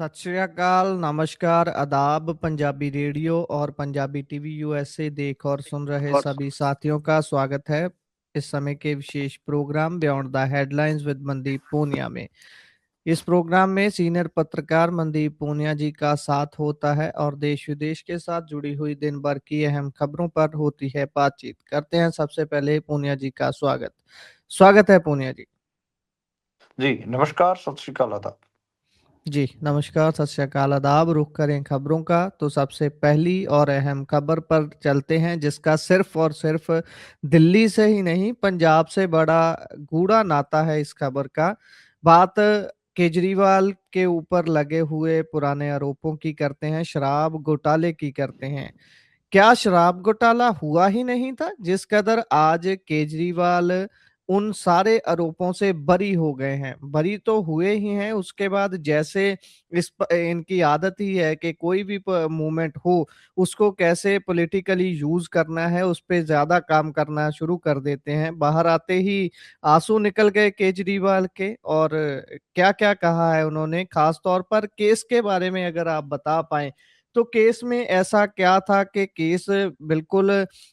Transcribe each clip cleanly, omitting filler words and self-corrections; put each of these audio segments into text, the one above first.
सत श्री अकाल, नमस्कार, आदाब। पंजाबी रेडियो और पंजाबी टीवी यूएसए देख और सुन रहे और सभी साथियों का स्वागत है इस समय के विशेष programme beyond the headlines with Mandeep Punia में। इस प्रोग्राम में सीनियर पत्रकार मनदीप पूनिया जी का साथ होता है और देश विदेश के साथ जुड़ी हुई दिन भर की अहम खबरों पर होती है बातचीत। करते हैं सबसे पहले पूनिया जी का स्वागत। स्वागत है पूनिया जी। जी, नमस्कार, सत श्री अकाल, आदाब। जी, नमस्कार, सत श्री अकाल, आदाब। रुख करें खबरों का तो सबसे पहली और अहम खबर पर चलते हैं, जिसका सिर्फ और सिर्फ दिल्ली से ही नहीं पंजाब से बड़ा गूढ़ा नाता है। इस खबर का बात केजरीवाल के ऊपर लगे हुए पुराने आरोपों की करते हैं, शराब घोटाले की करते हैं। क्या शराब घोटाला हुआ ही नहीं था, जिस कदर आज केजरीवाल उन सारे आरोपों से बरी हो गए हैं। बरी तो हुए ही हैं, उसके बाद जैसे इनकी आदत ही है कि कोई भी मूवमेंट हो उसको कैसे पॉलिटिकली यूज करना है, उस पे ज्यादा काम करना शुरू कर देते हैं। बाहर आते ही आंसू निकल गए केजरीवाल के, और क्या क्या कहा है उन्होंने। खास तौर पर केस के बारे में अगर आप बता पाएं तो केस में ऐसा क्या था कि केस बिल्कुल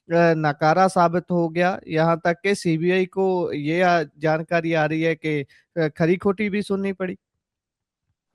नकारा साबित हो गया। यहाँ तक कि सीबीआई को ये जानकारी आ रही है कि खरी खोटी भी सुननी पड़ी।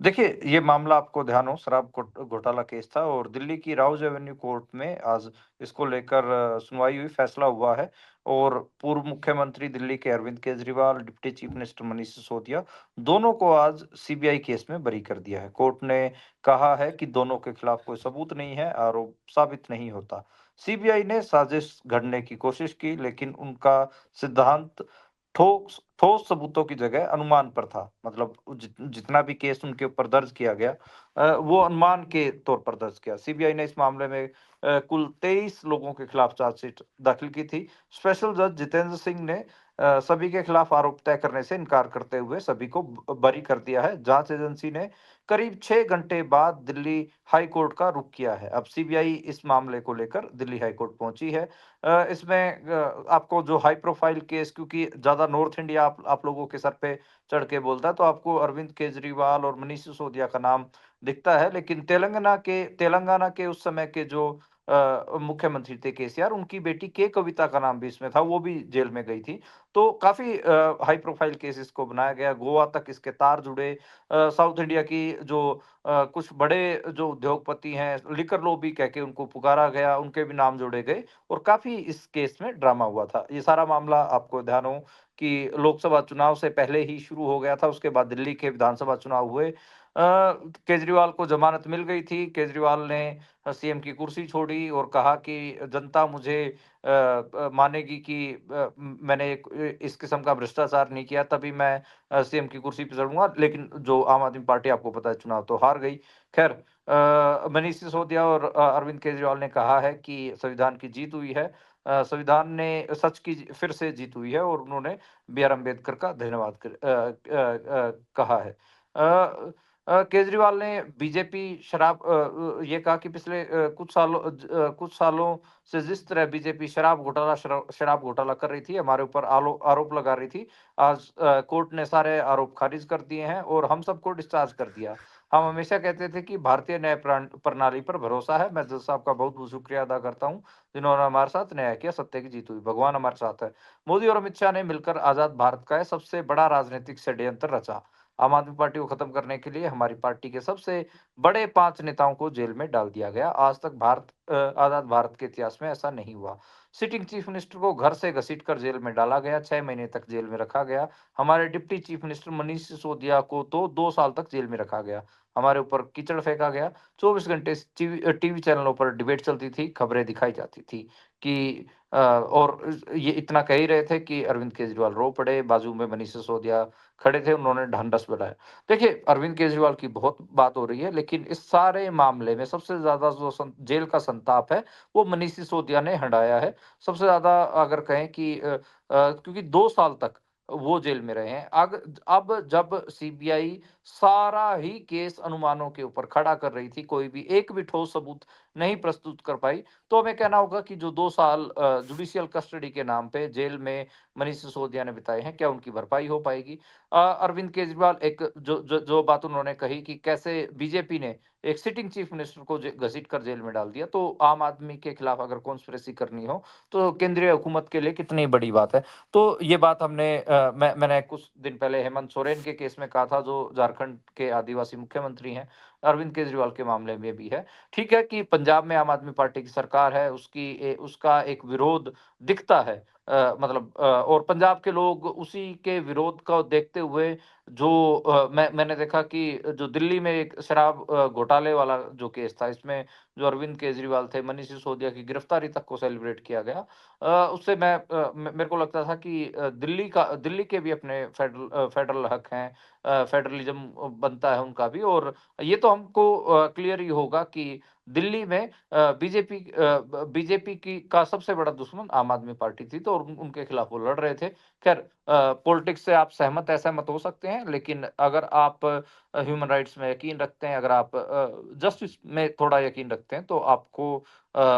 देखिए, ये मामला आपको ध्यान हो शराब घोटाला केस था और दिल्ली की राउज एवेन्यू कोर्ट में आज इसको लेकर सुनवाई हुई, फैसला हुआ है। और पूर्व मुख्यमंत्री दिल्ली के Arvind Kejriwal, deputy chief minister Manish Sisodia, दोनों को आज सीबीआई केस में बरी कर दिया है। कोर्ट ने कहा है कि दोनों के खिलाफ कोई सबूत नहीं है, आरोप साबित नहीं होता। सीबीआई ने साजिश घड़ने की कोशिश की, लेकिन उनका सिद्धांत ठोस ठोस सबूतों की जगह अनुमान पर था। मतलब जितना भी केस उनके ऊपर दर्ज किया गया, वो अनुमान के तौर पर दर्ज किया। सीबीआई ने इस मामले में कुल 23 लोगों के खिलाफ चार्जशीट दाखिल की थी। स्पेशल जज जितेंद्र सिंह ने सभी के खिलाफ आरोप तय करने से इनकार करते हुए सभी को बरी कर दिया है। जांच एजेंसी ने करीब 6 घंटे बाद दिल्ली हाई कोर्ट का रुख किया है। अब सीबीआई इस मामले को लेकर दिल्ली हाई कोर्ट पहुंची है। इसमें आपको जो हाई प्रोफाइल केस, क्योंकि ज़्यादा नॉर्थ इंडिया आप लोगों के सर पे चढ़ के बोलता है, तो आपको अरविंद केजरीवाल और मनीष सिसोदिया का नाम दिखता है। लेकिन तेलंगाना के उस समय के जो मुख्यमंत्री थे केसीआर, उनकी बेटी के कविता का नाम भी इसमें था, वो भी जेल में गई थी। तो काफ़ी हाई प्रोफाइल केस इसको बनाया गया, गोवा तक इसके तार जुड़े। साउथ इंडिया की जो कुछ बड़े जो उद्योगपति हैं, लिकर लॉबी कह के उनको पुकारा गया, उनके भी नाम जोड़े गए और काफ़ी इस केस में ड्रामा हुआ था। ये सारा मामला आपको ध्यान हो कि लोकसभा चुनाव से पहले ही शुरू हो गया था, उसके बाद दिल्ली के विधानसभा चुनाव हुए। केजरीवाल को ज़मानत मिल गई थी। केजरीवाल ने सीएम की कुर्सी छोड़ी और कहा कि जनता मुझे मानेगी कि मैंने इस किस्म का भ्रष्टाचार नहीं किया, तभी मैं सीएम की कुर्सी पे चढ़ूँगा। लेकिन जो आम आदमी पार्टी, आपको पता है, चुनाव तो हार गई। खैर, मनीष सिसोदिया और अरविंद केजरीवाल ने कहा है कि संविधान की जीत हुई है। संविधान ने सच की फिर से जीत हुई है और उन्होंने बी आर अम्बेडकर का धन्यवाद कहा है। केजरीवाल ने बीजेपी ये कहा कि पिछले कुछ सालों से जिस तरह बीजेपी शराब घोटाला कर रही थी, हमारे ऊपर आरोप लगा रही थी, आज कोर्ट ने सारे आरोप खारिज कर दिए हैं और हम सबको डिस्चार्ज कर दिया। हम हमेशा कहते थे कि भारतीय न्याय प्रणाली पर भरोसा है। मैं जज साहब का बहुत-बहुत शुक्रिया अदा करता हूँ, जिन्होंने हमारे साथ न्याय किया, सत्य की जीत हुई, भगवान हमारे साथ है। मोदी और अमित शाह ने मिलकर आज़ाद भारत का ये सबसे बड़ा राजनीतिक षड्यंत्र रचा। आम आदमी पार्टी को खत्म करने के लिए हमारी पार्टी के सबसे बड़े 5 नेताओं को जेल में डाल दिया गया। आज तक आज़ाद भारत के इतिहास में ऐसा नहीं हुआ। सिटिंग चीफ मिनिस्टर को घर से घसीटकर जेल में डाला गया, 6 महीने तक जेल में रखा गया। हमारे deputy chief minister Manish Sisodia को तो 2 साल तक जेल में रखा गया। हमारे ऊपर कीचड़ फेंका गया। 24 घंटे टीवी चैनलों पर डिबेट चलती थी, खबरें दिखाई जाती थी कि और ये इतना कह ही रहे थे कि अरविंद केजरीवाल रो पड़े, बाजू में मनीष सिसोदिया खड़े थे, उन्होंने ढांढस बंधाया। देखिए, अरविंद केजरीवाल की बहुत बात हो रही है, लेकिन इस सारे मामले में सबसे ज़्यादा जो जेल का संताप है, वो मनीष सिसोदिया ने हंढाया है। सबसे ज़्यादा अगर कहें कि क्योंकि 2 साल तक वो जेल में रहे हैं। अब जब सीबीआई सारा ही केस अनुमानों के ऊपर खड़ा कर रही थी, कोई भी एक भी ठोस सबूत नहीं प्रस्तुत कर पाई। तो हमें कहना होगा कि जो 2 साल जुडिशियल कस्टडी के नाम पे जेल में मनीष सिसोदिया ने बिताए हैं, क्या उनकी भरपाई हो पाएगी? अरविंद केजरीवाल एक जो बात उन्होंने कही कि कैसे बीजेपी ने एक सिटिंग चीफ मिनिस्टर को घसीट कर जेल में डाल दिया, तो आम आदमी के खिलाफ अगर कॉन्स्पिरेसी करनी हो, तो केंद्रीय हुकूमत के लिए कितनी बड़ी बात है। तो ये बात मैंने कुछ दिन पहले हेमंत सोरेन के केस में कहा था, जो झारखंड के आदिवासी मुख्यमंत्री हैं, अरविंद केजरीवाल के मामले में भी है। ठीक है कि पंजाब में आम आदमी पार्टी की सरकार है, उसका एक विरोध दिखता है। और पंजाब के लोग उसी के विरोध को देखते हुए मैंने देखा कि जो दिल्ली में एक शराब घोटाले वाला जो केस था, इसमें जो अरविंद केजरीवाल थे, मनीष सिसोदिया की गिरफ्तारी तक को सेलिब्रेट किया गया। उससे मेरे को लगता था कि दिल्ली के भी अपने फेडरल हक हैं, फेडरलिज्म बनता है उनका भी, और ये तो हमको क्लियर ही होगा कि दिल्ली में बीजेपी की का सबसे बड़ा दुश्मन आम आदमी पार्टी थी, तो उनके खिलाफ वो लड़ रहे थे। खैर, पॉलिटिक्स से आप सहमत असहमत हो सकते हैं, लेकिन अगर आप ह्यूमन राइट्स में यकीन रखते हैं, अगर आप जस्टिस में थोड़ा यकीन रखते हैं, तो आपको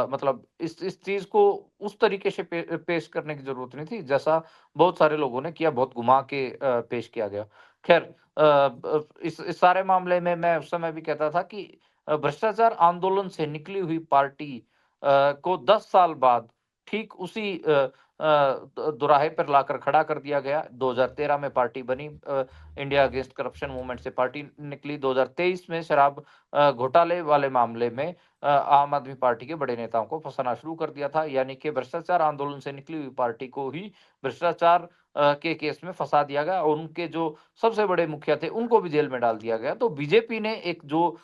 मतलब इस चीज़ को उस तरीके से पेश करने की ज़रूरत नहीं थी, जैसा बहुत सारे लोगों ने किया, बहुत घुमा के पेश किया गया। खैर, इस सारे मामले में मैं उस समय भी कहता था कि भ्रष्टाचार आंदोलन से निकली हुई पार्टी को 10 साल बाद ठीक उसी दोराहे पर लाकर खड़ा कर दिया गया। 2013 में पार्टी बनी, इंडिया अगेंस्ट करप्शन मूवमेंट से पार्टी निकली। 2023 में शराब घोटाले वाले मामले में आम आदमी पार्टी के बड़े नेताओं को फंसाना शुरू कर दिया था, यानी कि भ्रष्टाचार आंदोलन से निकली हुई पार्टी को ही भ्रष्टाचार के केस में फंसा दिया गया, और उनके जो सबसे बड़े मुखिया थे, उनको भी जेल में डाल दिया गया। तो बीजेपी ने एक जो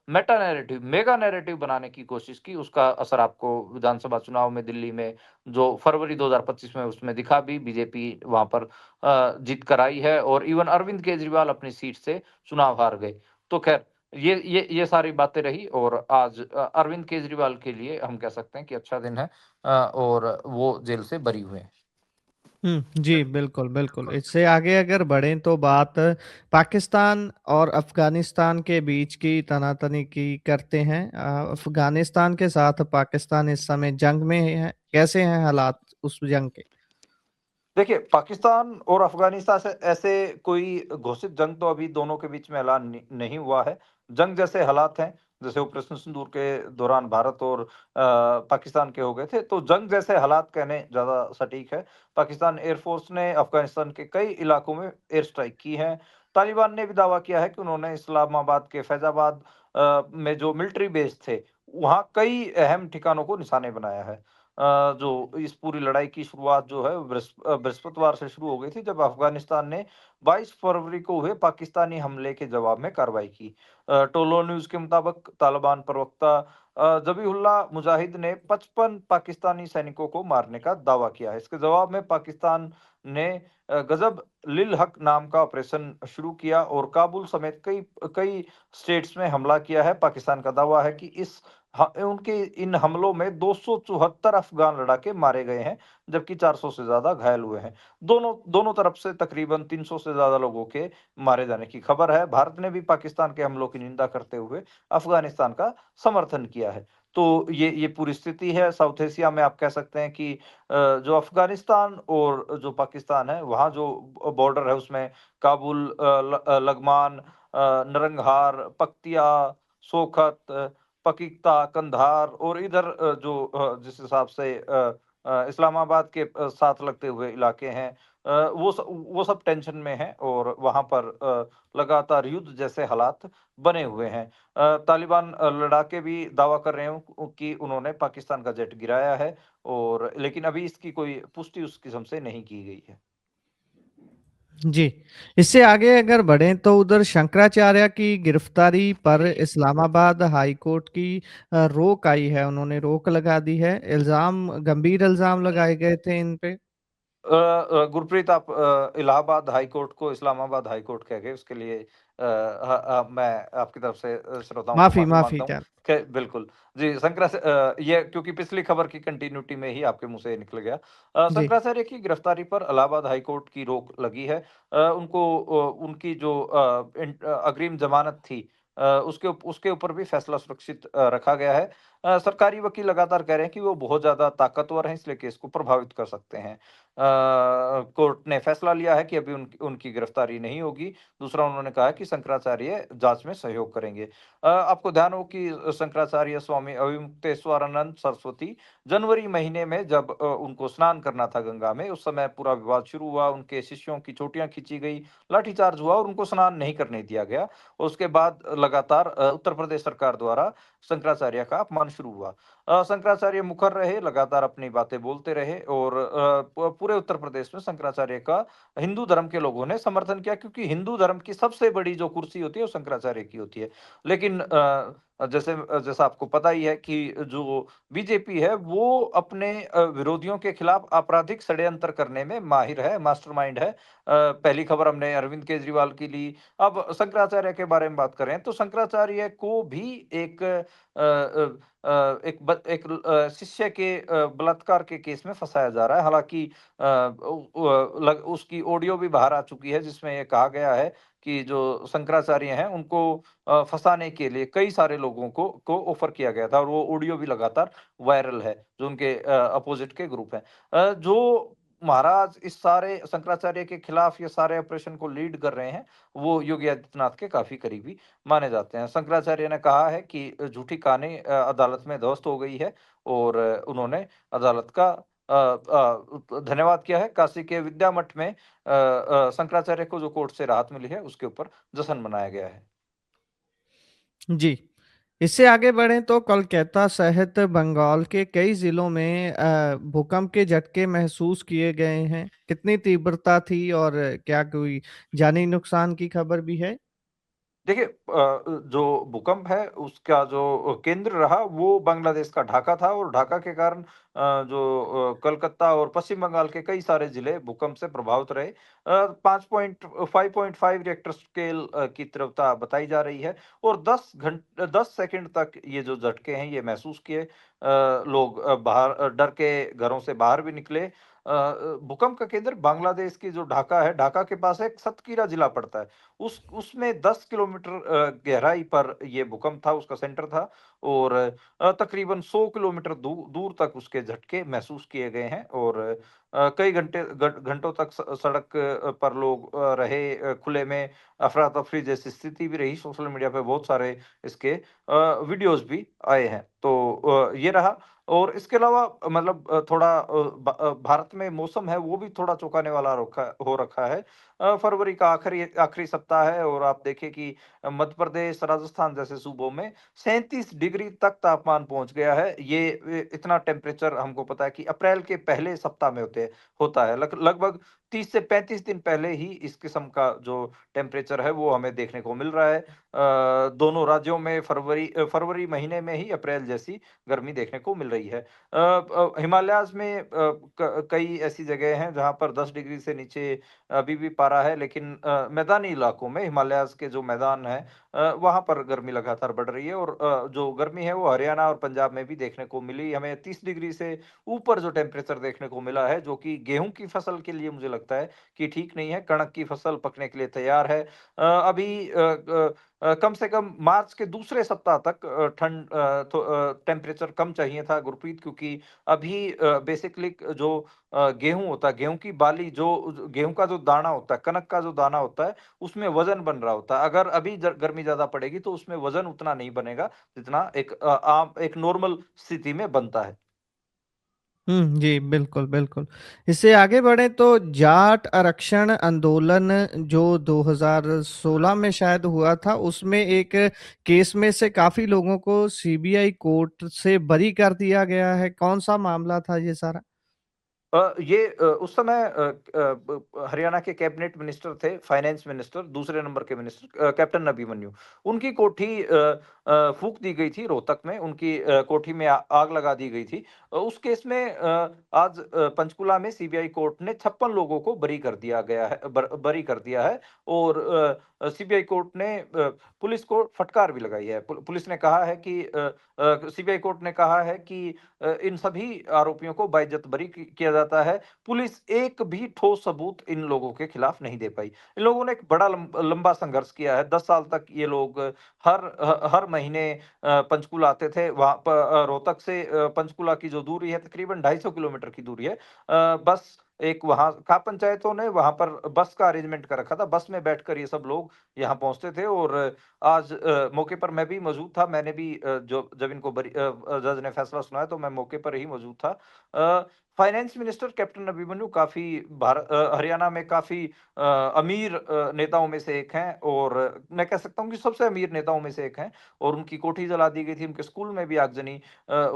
मेगा नैरेटिव बनाने की कोशिश की, उसका असर आपको विधानसभा चुनाव में दिल्ली में जो फरवरी 2025 में उसमें दिखा भी। बीजेपी वहां पर जीत कर आई है, और इवन अरविंद केजरीवाल अपनी सीट से चुनाव हार गए। तो खैर, ये सारी बातें रही, और आज अरविंद केजरीवाल के लिए हम कह सकते हैं कि अच्छा दिन है, और वो जेल से बरी हुए हैं। जी, बिल्कुल बिल्कुल। इससे आगे अगर बढ़ें तो बात पाकिस्तान और अफगानिस्तान के बीच की तनातनी की करते हैं। अफगानिस्तान के साथ पाकिस्तान इस समय जंग में है, कैसे हैं हालात उस जंग के? देखिए, पाकिस्तान और अफ़गानिस्तान से ऐसे कोई घोषित जंग तो अभी दोनों के बीच में ऐलान नहीं हुआ है। जंग जैसे हालात हैं, जैसे ऑपरेशन सिंदूर के दौरान भारत और पाकिस्तान के हो गए थे, तो जंग जैसे हालात कहने ज़्यादा सटीक है। पाकिस्तान एयर फ़ोर्स ने अफ़गानिस्तान के कई इलाकों में एयर स्ट्राइक की है। तालिबान ने भी दावा किया है कि उन्होंने इस्लामाबाद के फैज़ाबाद में जो मिलिट्री बेस थे, वहाँ कई अहम ठिकानों को निशाने बनाया है। जो इस पूरी लड़ाई की शुरुआत जो है बृहस्पतिवार से शुरू हो गई थी, जब अफ़गानिस्तान ने 22 फरवरी को हुए पाकिस्तानी हमले के जवाब में कार्रवाई की। टोलो न्यूज़ के मुताबिक तालिबान प्रवक्ता ज़बीहुल्लाह मुजाहिद ने 55 पाकिस्तानी सैनिकों को मारने का दावा किया है। इसके जवाब में पाकिस्तान ने गज़ब लिल हक नाम का ऑपरेशन शुरू किया और काबुल समेत कई कई स्टेट्स में हमला किया है। पाकिस्तान का दावा है कि उनके इन हमलों में 274 अफ़गान लड़ाके मारे गए हैं, जबकि 400 से ज़्यादा घायल हुए हैं। दोनों दोनों तरफ से तकरीबन 300 से ज़्यादा लोगों के मारे जाने की खबर है। भारत ने भी पाकिस्तान के हमलों की निंदा करते हुए अफ़गानिस्तान का समर्थन किया है। तो ये पूरी स्थिति है। साउथ एशिया में आप कह सकते हैं कि जो अफ़गानिस्तान और जो पाकिस्तान है, वहाँ जो बॉर्डर है, उसमें काबुल, लगमान, नरंगहार, पक्तिया, सोखत, पकीकता, कंधार, और इधर जिस हिसाब से इस्लामाबाद के साथ लगते हुए इलाके हैं, वो सब टेंशन में हैं, और वहाँ पर लगातार युद्ध जैसे हालात बने हुए हैं। तालिबान लड़ाके भी दावा कर रहे हैं कि उन्होंने पाकिस्तान का जेट गिराया है, और लेकिन अभी इसकी कोई पुष्टि उस किस्म से नहीं की गई है। जी, इससे आगे अगर बढ़ें तो उधर शंकराचार्य की गिरफ्तारी पर इस्लामाबाद हाई कोर्ट की रोक आई है, उन्होंने रोक लगा दी है। गंभीर इल्ज़ाम लगाए गए थे इन पे। गुरप्रीत, आप इलाहाबाद हाई कोर्ट को इस्लामाबाद हाई कोर्ट कह गए, उसके लिए मैं आपकी तरफ से श्रोताओं को माफ़ी माफ़ी माफ़ी माँगता हूँ। चाह क बिल्कुल। जी, ये क्योंकि पिछली खबर की कंटिन्यूटी में ही आपके मुँह से निकल गया। जी। शंकराचार्य की गिरफ्तारी पर इलाहाबाद हाई कोर्ट की रोक लगी है। उनकी जो अग्रिम ज़मानत थी, उसके ऊपर भी फैसला सुरक्षित रखा गया है। सरकारी वकील लगातार कह रहे हैं कि वो बहुत ज़्यादा ताकतवर हैं, इसलिए केस को प्रभावित कर सकते हैं। कोर्ट ने फैसला लिया है कि अभी उनकी उनकी गिरफ्तारी नहीं होगी। दूसरा, उन्होंने कहा है कि शंकराचार्य जाँच में सहयोग करेंगे। आपको ध्यान हो कि शंकराचार्य स्वामी अविमुक्तेश्वरानंद सरस्वती जनवरी महीने में जब उनको स्नान करना था गंगा में, उस समय पूरा विवाद शुरू हुआ, उनके शिष्यों की चोटियाँ खींची गई, लाठीचार्ज हुआ और उनको स्नान नहीं करने दिया गया। उसके बाद लगातार उत्तर प्रदेश सरकार द्वारा शंकराचार्य का अपमान शुरू हुआ। शंकराचार्य मुखर रहे, लगातार अपनी बातें बोलते रहे और पूरे उत्तर प्रदेश में शंकराचार्य का हिंदू धर्म के लोगों ने समर्थन किया, क्योंकि हिंदू धर्म की सबसे बड़ी जो कुर्सी होती है वो शंकराचार्य की होती है। लेकिन जैसा आपको पता ही है कि जो बीजेपी है वो अपने विरोधियों के खिलाफ आपराधिक षड्यंत्र करने में माहिर है, मास्टरमाइंड है। पहली खबर हमने अरविंद केजरीवाल की ली। अब शंकराचार्य के बारे में बात करें तो शंकराचार्य को भी एक शिष्य के बलात्कार के केस में फंसाया जा रहा है। हालाँकि उसकी ऑडियो भी बाहर आ चुकी है, जिसमें ये कहा गया है कि जो शंकराचार्य हैं उनको फँसाने के लिए कई सारे लोगों को ऑफ़र किया गया था और वो ऑडियो भी लगातार वायरल है, जो उनके अपोज़िट के ग्रुप हैं। जो महाराज इस सारे शंकराचार्य के खिलाफ ये सारे ऑपरेशन को लीड कर रहे हैं, वो योगी आदित्यनाथ के काफ़ी करीबी माने जाते हैं। शंकराचार्य ने कहा है कि झूठी कहानी अदालत में ध्वस्त हो गई है और उन्होंने अदालत का धन्यवाद किया है। काशी के विद्या मठ में शंकराचार्य को जो कोर्ट से राहत मिली है, उसके ऊपर जश्न मनाया गया है। जी। इससे आगे बढ़ें तो कोलकाता सहित बंगाल के कई जिलों में भूकंप के झटके महसूस किए गए हैं। कितनी तीव्रता थी और क्या कोई जानी नुकसान की खबर भी है? देखिए, जो भूकंप है उसका जो केंद्र रहा वो बांग्लादेश का ढाका था और ढाका के कारण कलकत्ता और पश्चिम बंगाल के कई सारे जिले भूकंप से प्रभावित रहे। 5.5 रिक्टर स्केल की तीव्रता बताई जा रही है और 10 सेकंड तक ये जो झटके हैं ये महसूस किए। लोग बाहर डर के घरों से बाहर भी निकले। भूकंप का केंद्र बांग्लादेश की जो ढाका है, ढाका के पास एक सतकीरा जिला पड़ता है। उसमें 10 किलोमीटर गहराई पर ये भूकंप था, उसका सेंटर था और तकरीबन 100 किलोमीटर दूर तक उसके झटके महसूस किए गए हैं और कई घंटों तक सड़क पर लोग रहे, खुले में अफरा-तफरी जैसी स्थिति भी रही। सोशल मीडिया पे बहुत सारे इसके वीडियोज़ भी आए हैं। तो ये रहा और इसके अलावा मतलब थोड़ा भारत में मौसम है वो भी थोड़ा चौंकाने वाला हो रखा है। फरवरी का आखिरी सप्ताह है और आप देखें कि मध्य प्रदेश, राजस्थान जैसे सूबों में 37 डिग्री तक तापमान पहुँच गया है। ये इतना टेम्परेचर हमको पता है कि अप्रैल के पहले सप्ताह में होता है। लगभग 30 से 35 दिन पहले ही इस किस्म का जो टेम्परेचर है वो हमें देखने को मिल रहा है। दोनों राज्यों में फरवरी महीने में ही अप्रैल जैसी गर्मी देखने को मिल रही है। हिमालयाज़ में कई ऐसी जगह हैं जहाँ पर 10 डिग्री से नीचे अभी भी पारा है, लेकिन मैदानी इलाकों में हिमालयाज़ के जो मैदान हैं वहाँ पर गर्मी लगातार बढ़ रही है और जो गर्मी है वो हरियाणा और पंजाब में भी देखने को मिली। हमें 30 डिग्री से ऊपर जो टेम्परेचर देखने को मिला है, जो कि गेहूँ की फसल के लिए मुझे लगता है कि ठीक नहीं है। कणक की फसल पकने के लिए तैयार है। अभी कम से कम मार्च के दूसरे सप्ताह तक टेम्परेचर कम चाहिए था गुरप्रीत, क्योंकि अभी बेसिकली जो गेहूँ होता है, गेहूँ की बाली गेहूँ का जो दाना होता है, कनक का जो दाना होता है, उसमें वज़न बन रहा होता है। अगर अभी गर्मी ज़्यादा पड़ेगी तो उसमें वज़न उतना नहीं बनेगा, जितना एक नॉर्मल स्थिति में बनता है। जी, बिल्कुल, बिल्कुल। इससे आगे बढ़ें तो जाट आरक्षण आंदोलन जो 2016 में शायद हुआ था, उसमें एक केस में से काफ़ी लोगों को सीबीआई कोर्ट से बरी कर दिया गया है। कौन-सा मामला था ये सारा? उस समय हरियाणा के कैबिनेट मिनिस्टर थे, फाइनेंस मिनिस्टर, दूसरे नंबर के मिनिस्टर कैप्टन अभिमन्यु। उनकी कोठी फूँक दी गई थी रोहतक में, उनकी कोठी में आग लगा दी गई थी। उस केस में आज पंचकुला में सीबीआई कोर्ट ने 56 लोगों को बरी कर दिया है और सीबीआई कोर्ट ने पुलिस को फटकार भी लगाई है। पुलिस ने कहा है कि सीबीआई कोर्ट ने कहा है कि इन सभी आरोपियों को बाइज्जत बरी किया जाता है। पुलिस एक भी ठोस सबूत इन लोगों के खिलाफ नहीं दे पाई। इन लोगों ने एक बड़ा लंबा संघर्ष किया है। 10 साल तक ये लोग हर महीने पंचकुला आते थे। वहाँ रोहतक से पंचकुला की जो दूरी है तकरीबन 250 किलोमीटर की दूरी है। बस एक वहाँ का पंचायतों ने वहाँ पर बस का अरेंजमेंट कर रखा था। बस में बैठकर ये सब लोग यहाँ पहुँचते थे और आज मौके पर मैं भी मौजूद था। मैंने भी जो जब इनको जज ने फैसला सुनाया तो मैं मौके पर ही मौजूद था। फाइनेंस मिनिस्टर कैप्टन अभिमन्यु काफ़ी हरियाणा में काफ़ी अमीर नेताओं में से एक हैं और मैं कह सकता हूँ कि सबसे अमीर नेताओं में से एक हैं और उनकी कोठी जला दी गई थी, उनके स्कूल में भी आगजनी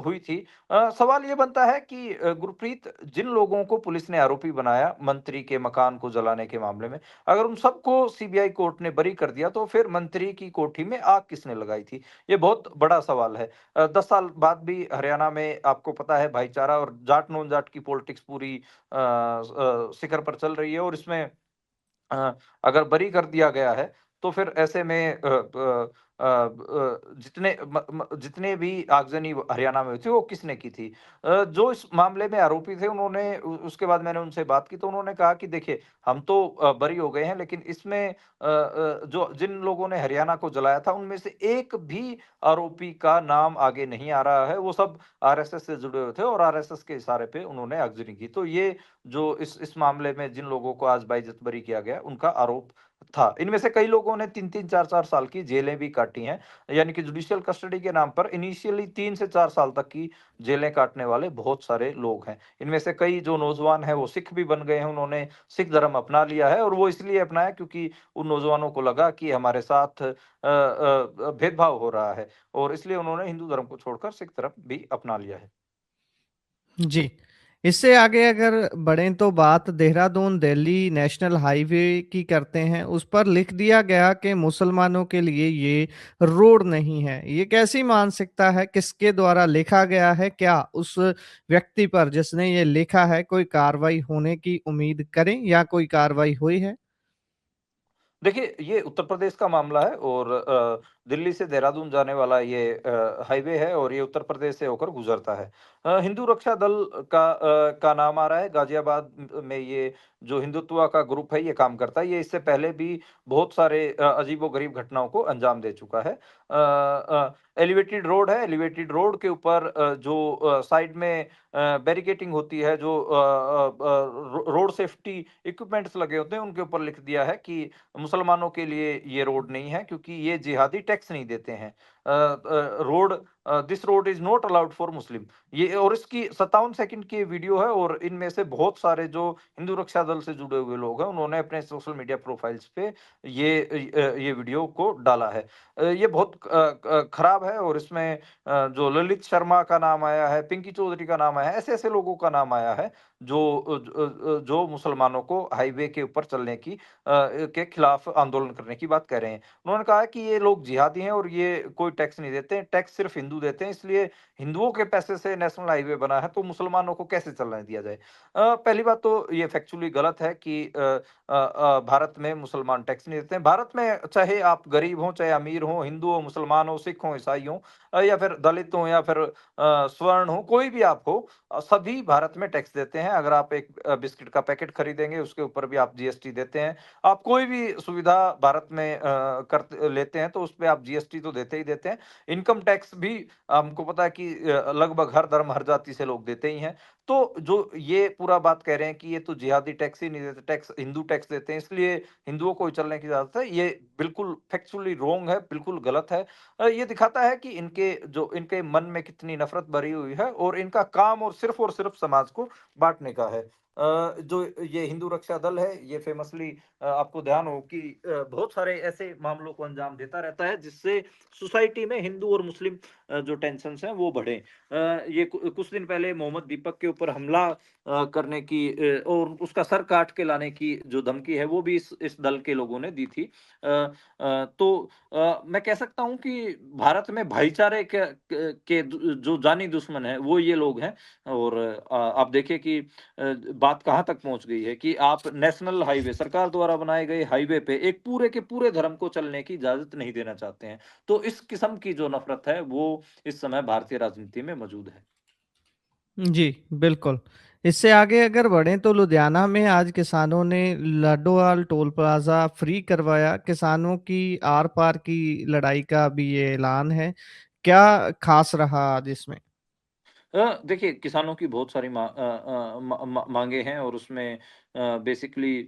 हुई थी। सवाल ये बनता है कि गुरप्रीत, जिन लोगों को पुलिस ने आरोपी बनाया मंत्री के मकान को जलाने के मामले में, अगर उन सबको सीबीआई कोर्ट ने बरी कर दिया तो फिर मंत्री की कोठी में आग किसने लगाई थी? ये बहुत बड़ा सवाल है। 10 साल बाद भी हरियाणा में आपको पता है भाईचारा और जाट नॉन जाट की पॉलिटिक्स पूरी शिखर पर चल रही है और इसमें अ, अगर बरी कर दिया गया है, तो फिर ऐसे में जितने भी आगजनी हरियाणा में हुई थी, वो किसने की थी? जो इस मामले में आरोपी थे, उन्होंने उसके बाद मैंने उनसे बात की, तो उन्होंने कहा कि देखिए, हम तो बरी हो गए हैं, लेकिन इसमें जो जिन लोगों ने हरियाणा को जलाया था, उनमें से एक भी आरोपी का नाम आगे नहीं आ रहा है। वो सब आरएसएस से जुड़े हुए थे और आरएसएस के इशारे पे उन्होंने आगजनी की। तो ये जो इस मामले में जिन लोगों को आज बाइज्जत बरी किया गया, उनका आरोप था। इनमें से कई लोगों ने 3-3 4-4 साल की जेलें भी काटी हैं, यानी कि जुडिशियल कस्टडी के नाम पर इनिशियली 3 से 4 साल तक की जेलें काटने वाले बहुत सारे लोग हैं। इनमें से कई जो नौजवान हैं, वो सिख भी बन गए हैं, उन्होंने सिख धर्म अपना लिया है और वो इसलिए अपनाया क्योंकि उन नौजवानों को लगा कि हमारे साथ भेदभाव हो रहा है और इसलिए उन्होंने हिंदू धर्म को छोड़कर सिख धर्म भी अपना लिया है। जी। इससे आगे अगर बढ़ें तो बात देहरादून दिल्ली नेशनल हाईवे की करते हैं। उस पर लिख दिया गया कि मुसलमानों के लिए ये रोड नहीं है। ये कैसी मानसिकता है? किसके द्वारा लिखा गया है? क्या उस व्यक्ति पर जिसने ये लिखा है कोई कार्रवाई होने की उम्मीद करें या कोई कार्रवाई हुई है? देखिए, ये उत्तर प्रदेश का मामला है और दिल्ली से देहरादून जाने वाला ये हाईवे है और ये उत्तर प्रदेश से होकर गुजरता है। हिंदू रक्षा दल का नाम आ रहा है। गाज़ियाबाद में ये जो हिंदुत्व का ग्रुप है, ये काम करता है। ये इससे पहले भी बहुत सारे अजीबो-गरीब घटनाओं को अंजाम दे चुका है। एलिवेटेड रोड है, एलिवेटेड रोड के ऊपर जो साइड में बैरिकेडिंग होती है, जो रोड सेफ्टी इक्विपमेंट्स लगे होते हैं, उनके ऊपर लिख दिया है कि मुसलमानों के लिए ये रोड नहीं है क्योंकि ये जिहादी टैक्स नहीं देते हैं। This road is not allowed for Muslim. ये और इसकी 57 सेकंड की वीडियो है और इनमें से बहुत सारे जो हिंदू रक्षा दल से जुड़े हुए लोग हैं, उन्होंने अपने सोशल मीडिया प्रोफाइल्स पे ये वीडियो को डाला है। ये बहुत खराब है और इसमें जो ललित शर्मा का नाम आया है, पिंकी चौधरी का नाम आया है, ऐसे-ऐसे लोगों का नाम आया है जो मुसलमानों को हाईवे के ऊपर चलने के खिलाफ आंदोलन करने की बात कर रहे हैं। उन्होंने कहा है कि ये लोग जिहादी हैं और ये कोई टैक्स नहीं देते हैं, टैक्स सिर्फ हिंदू देते हैं, इसलिए हिंदुओं के पैसे से नेशनल हाईवे बना है, तो मुसलमानों को कैसे चलने दिया जाए? पहली बात तो ये फैक्चुअली गलत है कि भारत में मुसलमान टैक्स नहीं देते हैं। भारत में चाहे आप गरीब हों, चाहे अमीर हों, हिंदू हो, मुसलमान हो, सिख हों, ईसाई हों या फिर दलित हों या फिर स्वर्ण हो, कोई भी आप हो, सभी भारत में टैक्स देते हैं। अगर आप एक बिस्किट का पैकेट खरीदेंगे, उसके ऊपर भी आप जीएसटी देते हैं। आप कोई भी सुविधा भारत में करते लेते हैं, तो उसपे आप जीएसटी तो देते ही देते हैं। इनकम टैक्स भी हमको पता है कि लगभग हर धर्म, हर जाति से लोग देते ही हैं। तो जो ये पूरा बात कह रहे हैं कि ये तो जिहादी टैक्स ही नहीं देते, टैक्स हिंदू टैक्स देते हैं, इसलिए हिंदुओं को ही चलने की इजाज़त है, ये बिल्कुल फैक्चुअली रॉन्ग है, बिल्कुल गलत है। ये दिखाता है कि इनके मन में कितनी नफ़रत भरी हुई है और इनका काम और सिर्फ़ समाज को बाँटने का है। जो ये हिंदू रक्षा दल है, ये फ़ेमसली आपको ध्यान हो कि बहुत सारे ऐसे मामलों को अंजाम देता रहता है, जिससे सोसाइटी में हिंदू और मुस्लिम जो टेंशन्स हैं, वो बढ़े। ये कुछ दिन पहले मोहम्मद दीपक के ऊपर हमला करने की और उसका सर काट के लाने की जो धमकी है, वो भी इस दल के लोगों ने दी थी। तो मैं कह सकता हूँ कि भारत में भाईचारे के जो जानी दुश्मन हैं, वो ये लोग हैं। और आप देखिए कि बात कहाँ तक पहुँच गई है कि आप नेशनल हाईवे सरकार द्वारा बनाए गए हाईवे पे एक पूरे के पूरे धर्म को चलने की इजाज़त नहीं देना चाहते हैं। तो इस किस्म की जो नफ़रत है, वो इस समय भारतीय राजनीति में मौजूद है। जी, बिल्कुल। इससे आगे अगर बढ़ें तो लुधियाना में आज किसानों ने लाडोवाल टोल प्लाज़ा फ्री करवाया। किसानों की आर-पार की लड़ाई का भी ये ऐलान है। क्या ख़ास रहा आज इसमें? देखिए किसानों की बहुत सारी माँगें हैं और उसमें बेसिकली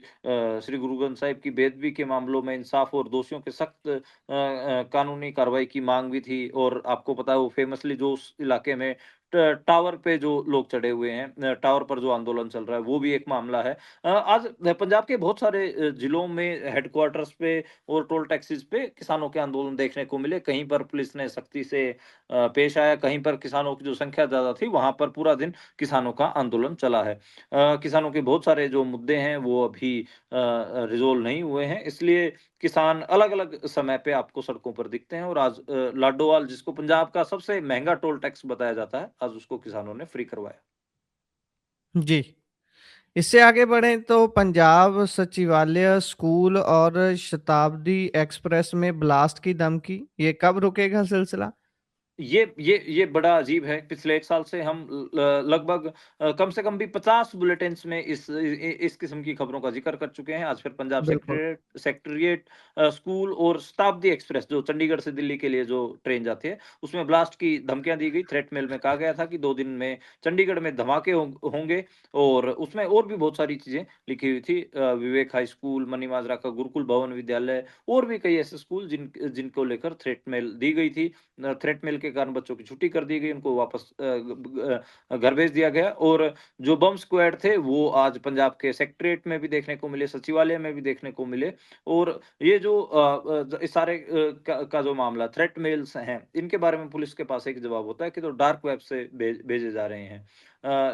श्री गुरु ग्रंथ साहिब की बेअदबी के मामलों में इंसाफ और दोषियों के सख्त कानूनी कार्रवाई की माँग भी थी और आपको पता है वो फ़ेमसली जो उस इलाके में टावर पे जो लोग चढ़े हुए हैं, टावर पर जो आंदोलन चल रहा है, वो भी एक मामला है। आज पंजाब के बहुत सारे ज़िलों में हेडक्वार्टर्स पे और टोल टैक्सेस पे किसानों के आंदोलन देखने को मिले। कहीं पर पुलिस ने सख्ती से पेश आया, कहीं पर किसानों की जो संख्या ज़्यादा थी, वहाँ पर पूरा दिन किसानों का आंदोलन चला है। किसानों के बहुत सारे जो मुद्दे हैं, वो अभी रिज़ॉल्व नहीं हुए हैं, इसलिए किसान अलग-अलग समय पे आपको सड़कों पर दिखते हैं और आज लाडोवाल जिसको पंजाब का सबसे महँगा टोल टैक्स बताया जाता है, आज उसको किसानों ने फ्री करवाया। जी। इससे आगे बढ़ें तो पंजाब सचिवालय, स्कूल और शताब्दी एक्सप्रेस में ब्लास्ट की धमकी, ये कब रुकेगा सिलसिला? ये बड़ा अजीब है। पिछले 1 साल से हम लगभग कम से कम भी 50 बुलेटिन्स में इस किस्म की खबरों का ज़िक्र कर चुके हैं। आज फिर पंजाब बिल्कुल। सेक्रेटेरिएट स्कूल और शताब्दी एक्सप्रेस जो चंडीगढ़ से दिल्ली के लिए जो ट्रेन जाती है, उसमें ब्लास्ट की धमकियाँ दी गई। थ्रेट मेल में कहा गया था कि 2 दिन में चंडीगढ़ में धमाके होंगे और उसमें और भी बहुत सारी चीज़ें लिखी हुई थी। विवेक हाई स्कूल, मनी माजरा का गुरुकुल भवन विद्यालय और भी कई ऐसे स्कूल जिनको लेकर थ्रेट मेल दी गई थी। थ्रेट मेल के कारण बच्चों की छुट्टी कर दी गई, उनको वापस घर भेज दिया गया और जो बम स्क्वाड थे, वो आज पंजाब के सेक्रेटेरिएट में भी देखने को मिले, सचिवालय में भी देखने को मिले और ये जो इस सारे का जो मामला थ्रेट मेल्स हैं, इनके बारे में पुलिस के पास एक जवाब होता है कि तो डार्क वेब से भेजे जा रहे हैं।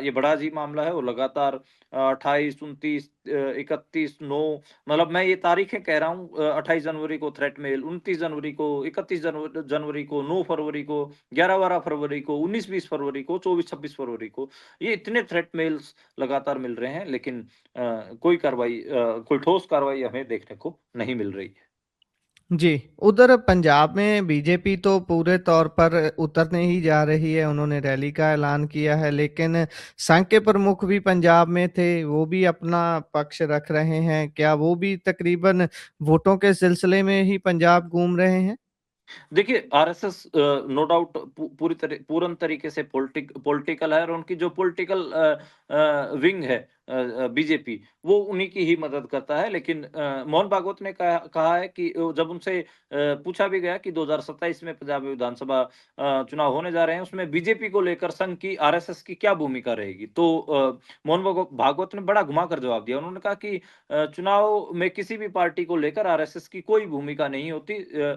ये बड़ा अजीब मामला है और लगातार 28, 29 31, 9 मतलब मैं ये तारीखें कह रहा हूँ 28 जनवरी को थ्रेट मेल, 29 जनवरी को, 31 जनवरी को, 9 फरवरी को, 11-12 फरवरी को, 19-20 फरवरी को, 24-26 फरवरी को, ये इतने थ्रेट मेल्स लगातार मिल रहे हैं लेकिन कोई ठोस कार्रवाई हमें देखने को नहीं मिल रही है। जी, उधर पंजाब में बीजेपी तो पूरे तौर पर उतरने ही जा रही है, उन्होंने रैली का ऐलान किया है, लेकिन संघ के प्रमुख भी पंजाब में थे, वो भी अपना पक्ष रख रहे हैं। क्या वो भी तकरीबन वोटों के सिलसिले में ही पंजाब घूम रहे हैं? देखिए आरएसएस नो डाउट पूर्ण तरीके से पॉलिटिकल है और उनकी जो पॉलिटिकल विंग है बीजेपी वो उन्हीं की ही मदद करता है लेकिन मोहन भागवत ने कहा है कि जब उनसे पूछा भी गया कि 2027 में पंजाब विधानसभा चुनाव होने जा रहे हैं उसमें बीजेपी को लेकर संघ की आरएसएस की क्या भूमिका रहेगी तो मोहन भागवत ने बड़ा घुमाकर जवाब दिया उन्होंने कहा कि चुनाव में किसी भी पार्टी को लेकर आरएसएस की कोई भूमिका नहीं होती।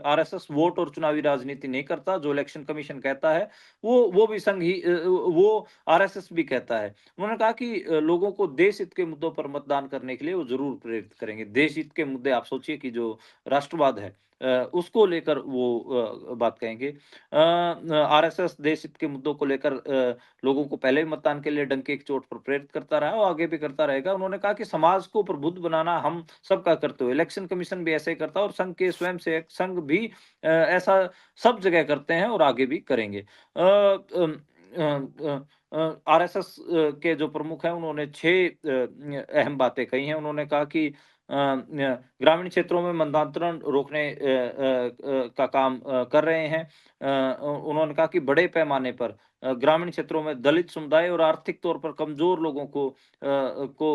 आरएसएस वोट और चुनावी राजनीति नहीं करता, जो इलेक्शन कमीशन कहता है, वो भी संघ ही वो आरएसएस भी कहता है। उन्होंने कहा कि लोगों को देश हित के मुद्दों पर मतदान करने के लिए वो ज़रूर प्रेरित करेंगे। देश हित के मुद्दे आप सोचिए कि जो राष्ट्रवाद है उसको लेकर वो बात कहेंगे। आरएसएस देश हित के मुद्दों को लेकर लोगों को पहले भी मतदान के लिए डंके की चोट पर प्रेरित करता रहा और आगे भी करता रहेगा। उन्होंने कहा कि समाज को प्रबुद्ध बनाना हम सबका कर्तव्य है। इलेक्शन कमीशन भी ऐसे ही करता है और संघ के स्वयंसेवक संघ भी ऐसा सब जगह करते हैं और आगे भी करेंगे। आरएसएस के जो प्रमुख हैं उन्होंने 6 अहम बातें कही हैं। उन्होंने कहा कि ग्रामीण क्षेत्रों में मंदांतरण रोकने का काम कर रहे हैं। उन्होंने कहा कि बड़े पैमाने पर ग्रामीण क्षेत्रों में दलित समुदाय और आर्थिक तौर पर कमजोर लोगों को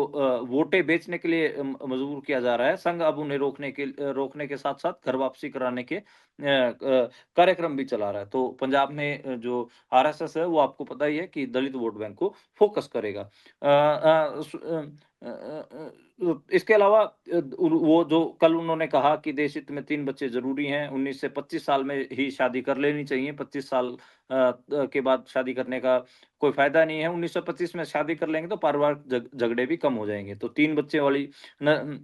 वोटें बेचने के लिए मजबूर किया जा रहा है। संघ अब उन्हें रोकने के साथ-साथ घर वापसी कराने के कार्यक्रम भी चला रहा है। तो पंजाब में जो आरएसएस है, वो आपको पता ही है कि दलित वोट बैंक को फोकस करेगा। इसके अलावा वो जो कल उन्होंने कहा कि देश हित में 3 बच्चे ज़रूरी हैं, 19 से 25 साल में ही शादी कर लेनी चाहिए, 25 साल के बाद शादी करने का कोई फ़ायदा नहीं है। 1925 में शादी कर लेंगे तो पारिवारिक झगड़े भी कम हो जाएँगे। तो 3 बच्चे वाली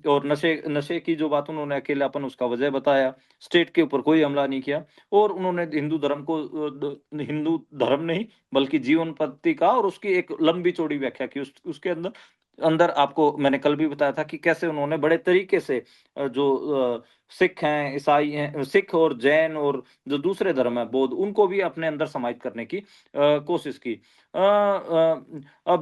और नशे नशे की जो बात उन्होंने अकेलापन उसका वजह बताया, स्टेट के ऊपर कोई हमला नहीं किया और उन्होंने हिंदू धर्म को हिंदू धर्म नहीं बल्कि जीवन पद्धति का और उसकी एक लंबी-चौड़ी व्याख्या की। उसके अंदर अंदर आपको मैंने कल भी बताया था कि कैसे उन्होंने बड़े तरीके से सिख हैं, ईसाई हैं, सिख और जैन और जो दूसरे धर्म हैं, बौद्ध, उनको भी अपने अंदर समाहित करने की कोशिश की।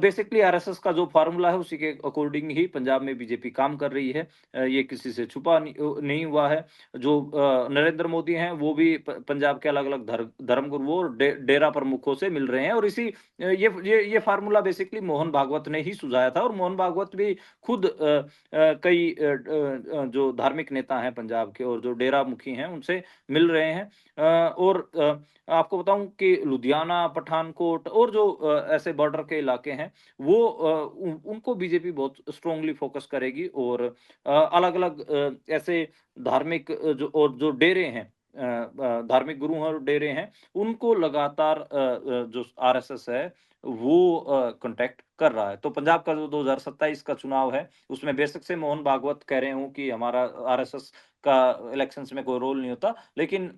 बेसिकली आरएसएस का जो फ़ॉर्मूला है, उसी के अकॉर्डिंग ही पंजाब में बीजेपी काम कर रही है। ये किसी से छुपा नहीं हुआ है। जो नरेंद्र मोदी हैं, वो भी पंजाब के अलग-अलग धर्मगुरुओं और डेरा प्रमुखों से मिल रहे हैं और ये फ़ॉर्मूला बेसिकली मोहन भागवत ने ही सुझाया था और मोहन भागवत भी खुद कई जो धार्मिक नेता हैं पंजाब के और जो डेरा मुखी हैं, उनसे मिल रहे हैं। आपको बताऊँ कि लुधियाना, पठानकोट और जो ऐसे बॉर्डर के इलाके हैं, वो उनको बीजेपी बहुत स्ट्रांगली फोकस करेगी और अलग-अलग ऐसे धार्मिक जो डेरे हैं, धार्मिक गुरु हैं और डेरे हैं, उनको लगातार जो आरएसएस है, वो कॉन्टैक्ट कर रहा है। तो पंजाब का जो 2027 का चुनाव है, उसमें बेशक से मोहन भागवत कह रहे हों कि हमारा आरएसएस का इलेक्शंस में कोई रोल नहीं होता, लेकिन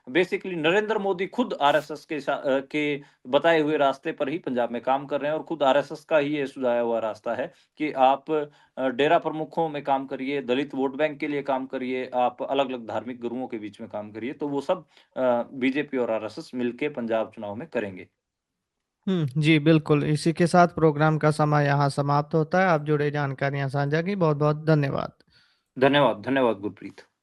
बेसिकली नरेंद्र मोदी खुद आरएसएस के बताए हुए रास्ते पर ही पंजाब में काम कर रहे हैं और खुद आरएसएस का ही ये सुझाया हुआ रास्ता है कि आप डेरा प्रमुखों में काम करिए, दलित वोट बैंक के लिए काम करिए, आप अलग-अलग धार्मिक गुरुओं के बीच में काम करिए, तो वो सब बीजेपी और आरएसएस मिलके पंजाब चुनाव में करेंगे। जी, बिल्कुल। इसी के साथ प्रोग्राम का समय यहाँ समाप्त होता है। आप जुड़े जानकारियाँ साझा की, बहुत-बहुत धन्यवाद। धन्यवाद, धन्यवाद गुरप्रीत।